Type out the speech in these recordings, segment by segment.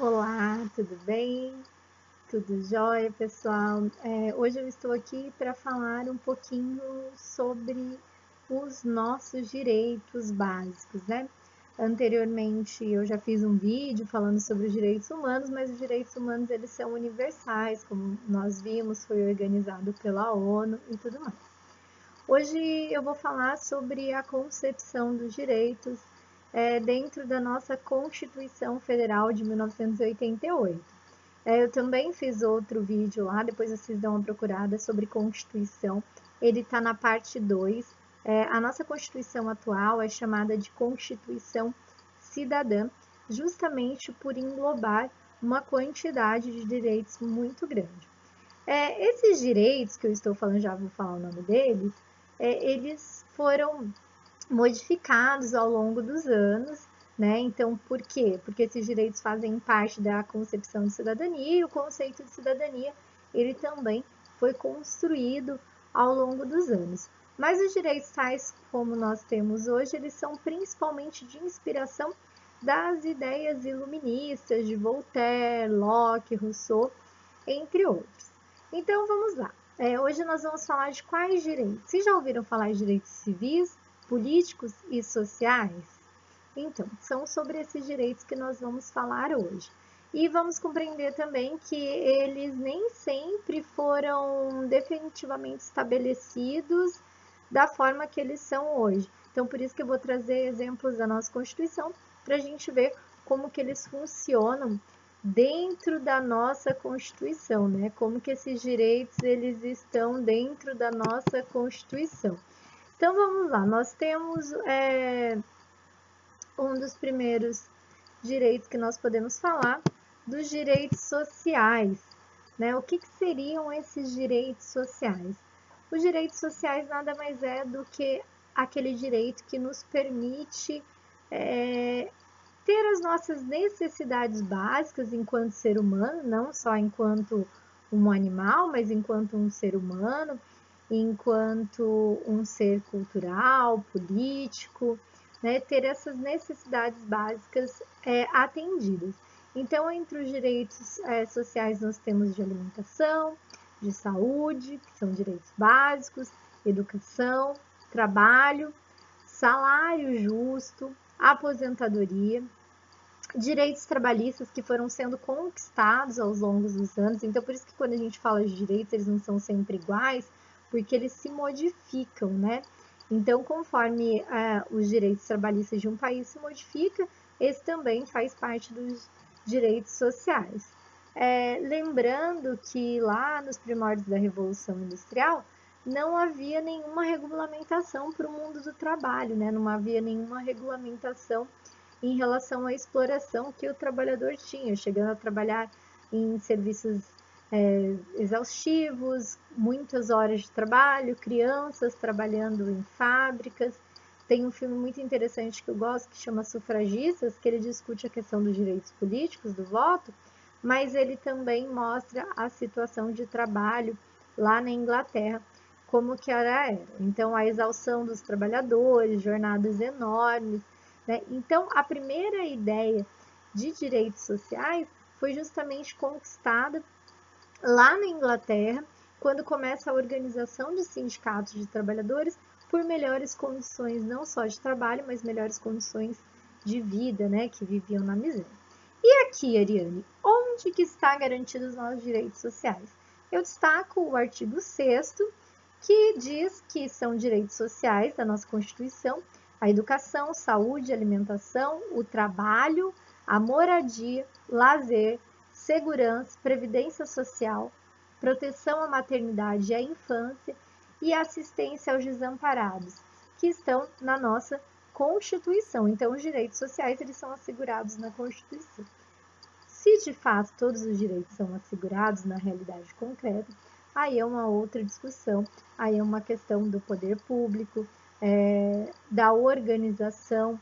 Olá, tudo bem? Tudo jóia, pessoal? Hoje eu estou aqui para falar um pouquinho sobre os nossos direitos básicos, né? Anteriormente eu já fiz um vídeo falando sobre os direitos humanos, mas os direitos humanos eles são universais, como nós vimos, foi organizado pela ONU e tudo mais. Hoje eu vou falar sobre a concepção dos direitos dentro da nossa Constituição Federal de 1988. Eu também fiz outro vídeo lá, depois vocês dão uma procurada sobre Constituição. Ele está na parte 2. A nossa Constituição atual é chamada de Constituição Cidadã, justamente por englobar uma quantidade de direitos muito grande. Esses direitos que eu estou falando, já vou falar o nome deles, eles foram modificados ao longo dos anos, né? Então, por quê? Porque esses direitos fazem parte da concepção de cidadania e o conceito de cidadania, ele também foi construído ao longo dos anos. Mas os direitos tais como nós temos hoje, eles são principalmente de inspiração das ideias iluministas de Voltaire, Locke, Rousseau, entre outros. Então, vamos lá. Hoje nós vamos falar de quais direitos. Vocês já ouviram falar de direitos civis, políticos e sociais? Então, são sobre esses direitos que nós vamos falar hoje. E vamos compreender também que eles nem sempre foram definitivamente estabelecidos da forma que eles são hoje. Então, por isso que eu vou trazer exemplos da nossa Constituição para a gente ver como que eles funcionam dentro da nossa Constituição, né? Como que esses direitos eles estão dentro da nossa Constituição. Então vamos lá, nós temos um dos primeiros direitos que nós podemos falar dos direitos sociais, né? O que seriam esses direitos sociais? Os direitos sociais nada mais é do que aquele direito que nos permite ter as nossas necessidades básicas enquanto ser humano, não só enquanto um animal, mas enquanto um ser humano, enquanto um ser cultural, político, né, ter essas necessidades básicas atendidas. Então, entre os direitos sociais, nós temos de alimentação, de saúde, que são direitos básicos, educação, trabalho, salário justo, aposentadoria, direitos trabalhistas que foram sendo conquistados ao longo dos anos. Então, por isso que quando a gente fala de direitos, eles não são sempre iguais, porque eles se modificam, né? Então, conforme os direitos trabalhistas de um país se modifica, esse também faz parte dos direitos sociais. Lembrando que lá nos primórdios da Revolução Industrial, não havia nenhuma regulamentação para o mundo do trabalho, né? Não havia nenhuma regulamentação em relação à exploração que o trabalhador tinha, chegando a trabalhar em serviços exaustivos, muitas horas de trabalho, crianças trabalhando em fábricas. Tem um filme muito interessante que eu gosto que chama Sufragistas, que ele discute a questão dos direitos políticos, do voto, mas ele também mostra a situação de trabalho lá na Inglaterra, como que era. Então, a exaustão dos trabalhadores, jornadas enormes, né? Então, a primeira ideia de direitos sociais foi justamente conquistada lá na Inglaterra, quando começa a organização de sindicatos de trabalhadores por melhores condições, não só de trabalho, mas melhores condições de vida, né, que viviam na miséria. E aqui, Ariane, onde que está garantidos os nossos direitos sociais? Eu destaco o artigo 6º, que diz que são direitos sociais da nossa Constituição a educação, saúde, alimentação, o trabalho, a moradia, lazer, segurança, previdência social, proteção à maternidade e à infância e assistência aos desamparados, que estão na nossa Constituição. Então, os direitos sociais eles são assegurados na Constituição. Se de fato todos os direitos são assegurados na realidade concreta, aí é uma outra discussão, aí é uma questão do poder público, da organização,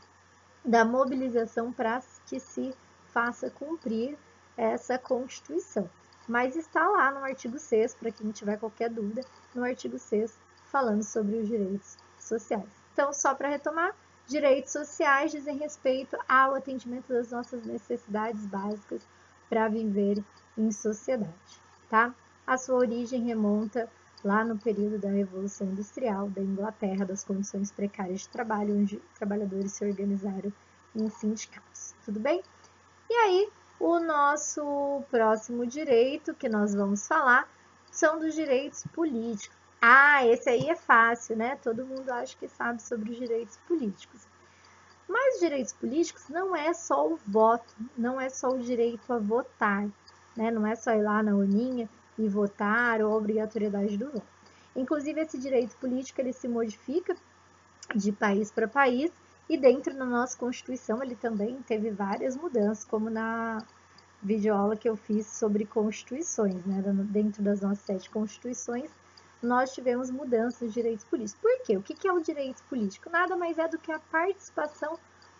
da mobilização para que se faça cumprir essa Constituição. Mas está lá no artigo 6º, para quem tiver qualquer dúvida, no artigo 6º, falando sobre os direitos sociais. Então, só para retomar, direitos sociais dizem respeito ao atendimento das nossas necessidades básicas para viver em sociedade, tá? A sua origem remonta lá no período da Revolução Industrial da Inglaterra, das condições precárias de trabalho, onde trabalhadores se organizaram em sindicatos, tudo bem? E aí, o nosso próximo direito que nós vamos falar são dos direitos políticos. Ah, esse aí é fácil, né? Todo mundo acha que sabe sobre os direitos políticos. Mas os direitos políticos não é só o voto, não é só o direito a votar, né? Não é só ir lá na urninha e votar ou a obrigatoriedade do voto. Inclusive, esse direito político ele se modifica de país para país e dentro da nossa Constituição ele também teve várias mudanças, como na videoaula que eu fiz sobre constituições, né? Dentro das nossas 7 constituições, nós tivemos mudanças nos direitos políticos. Por quê? O que é o direito político? Nada mais é do que a participação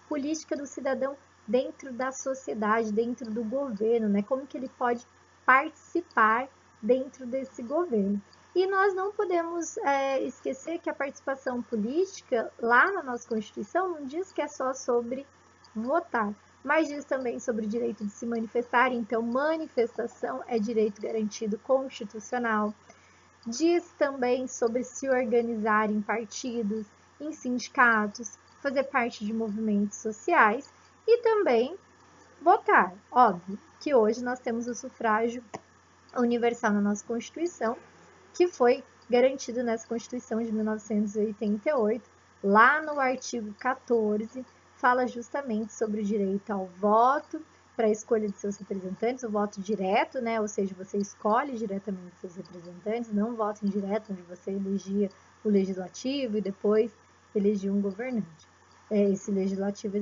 política do cidadão dentro da sociedade, dentro do governo, né? Como que ele pode participar dentro desse governo. E nós não podemos esquecer que a participação política, lá na nossa Constituição, não diz que é só sobre votar, mas diz também sobre o direito de se manifestar, então manifestação é direito garantido constitucional. Diz também sobre se organizar em partidos, em sindicatos, fazer parte de movimentos sociais e também votar. Óbvio que hoje nós temos o sufrágio universal na nossa Constituição, que foi garantido nessa Constituição de 1988, lá no artigo 14, fala justamente sobre o direito ao voto para a escolha de seus representantes, o voto direto, né? Ou seja, você escolhe diretamente seus representantes, não voto indireto, onde você elegia o legislativo e depois elegia um governante. Esse legislativo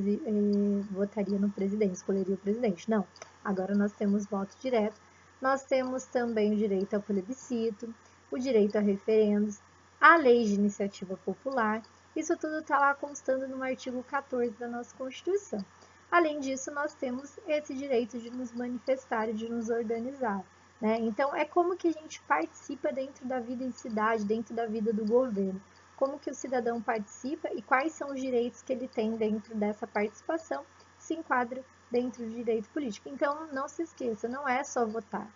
votaria no presidente, escolheria o presidente. Não, agora nós temos voto direto. Nós temos também o direito ao plebiscito, o direito a referendos, a lei de iniciativa popular. Isso tudo está lá constando no artigo 14 da nossa Constituição. Além disso, nós temos esse direito de nos manifestar e de nos organizar, né? Então, é como que a gente participa dentro da vida em cidade, dentro da vida do governo. Como que o cidadão participa e quais são os direitos que ele tem dentro dessa participação, se enquadra dentro do direito político. Então, não se esqueça, não é só votar.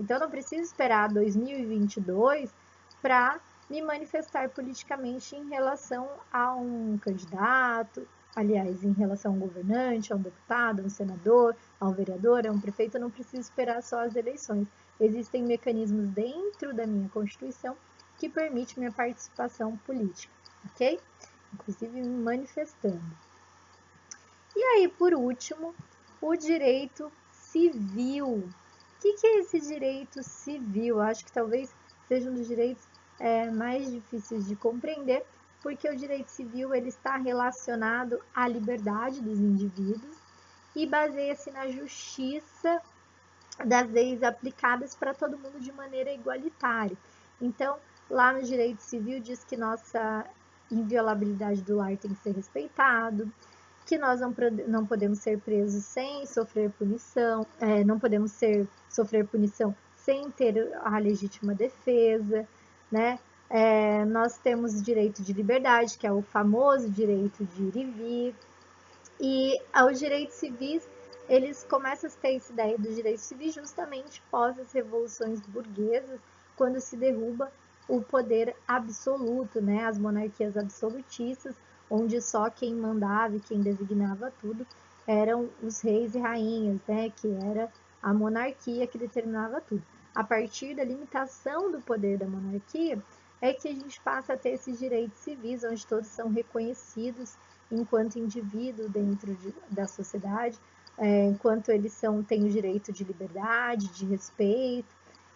Então, não preciso esperar 2022 para me manifestar politicamente em relação a um candidato, aliás, em relação a um governante, a um deputado, a um senador, a um vereador, a um prefeito. Eu não preciso esperar só as eleições. Existem mecanismos dentro da minha Constituição que permite minha participação política, ok? Inclusive me manifestando. E aí, por último, o direito civil. O que é esse direito civil? Acho que talvez seja um dos direitos mais difíceis de compreender, porque o direito civil ele está relacionado à liberdade dos indivíduos e baseia-se na justiça das leis aplicadas para todo mundo de maneira igualitária. Então, lá no direito civil diz que nossa inviolabilidade do lar tem que ser respeitado, que nós não podemos ser presos sem sofrer punição, não podemos sofrer punição sem ter a legítima defesa, né? Nós temos o direito de liberdade, que é o famoso direito de ir e vir, e os direitos civis, eles começam a ter essa ideia dos direitos civis justamente após as revoluções burguesas, quando se derruba o poder absoluto, né? As monarquias absolutistas, onde só quem mandava e quem designava tudo eram os reis e rainhas, né? Que era a monarquia que determinava tudo. A partir da limitação do poder da monarquia, é que a gente passa a ter esses direitos civis, onde todos são reconhecidos enquanto indivíduo dentro da sociedade, enquanto eles têm o direito de liberdade, de respeito.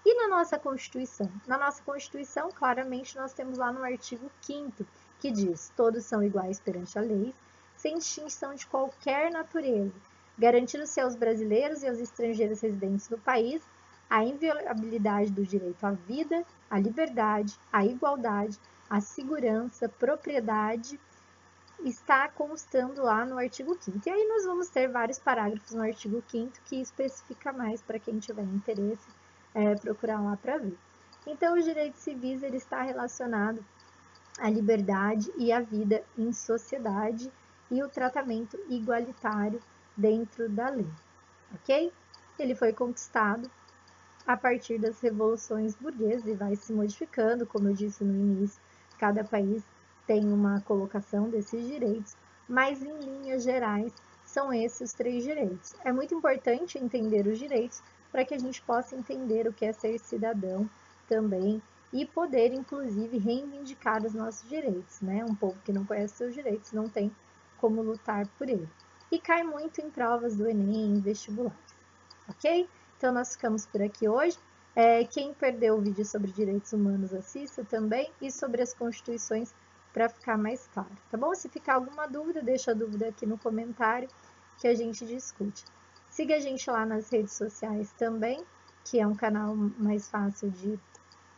E na nossa Constituição? Na nossa Constituição, claramente, nós temos lá no artigo 5º, que diz: todos são iguais perante a lei, sem distinção de qualquer natureza, garantindo-se aos brasileiros e aos estrangeiros residentes no país a inviolabilidade do direito à vida, à liberdade, à igualdade, à segurança, propriedade, está constando lá no artigo 5º. E aí nós vamos ter vários parágrafos no artigo 5º que especifica mais para quem tiver interesse procurar lá para ver. Então, os direitos civis ele está relacionado à liberdade e à vida em sociedade e o tratamento igualitário dentro da lei, ok? ele foi conquistado a partir das revoluções burguesas e vai se modificando, como eu disse no início, cada país tem uma colocação desses direitos, mas em linhas gerais são esses os 3 direitos. É muito importante entender os direitos para que a gente possa entender o que é ser cidadão também e poder, inclusive, reivindicar os nossos direitos, né? Um povo que não conhece seus direitos não tem como lutar por ele. E cai muito em provas do Enem, vestibulares, ok? Então, nós ficamos por aqui hoje. Quem perdeu o vídeo sobre direitos humanos, assista também, e sobre as constituições, para ficar mais claro, tá bom? Se ficar alguma dúvida, deixa a dúvida aqui no comentário, que a gente discute. Siga a gente lá nas redes sociais também, que é um canal mais fácil de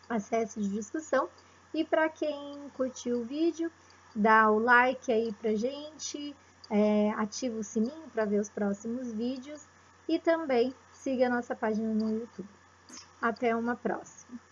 acesso de discussão. E para quem curtiu o vídeo, dá o like aí pra gente, ativa o sininho para ver os próximos vídeos e também siga a nossa página no YouTube. Até uma próxima!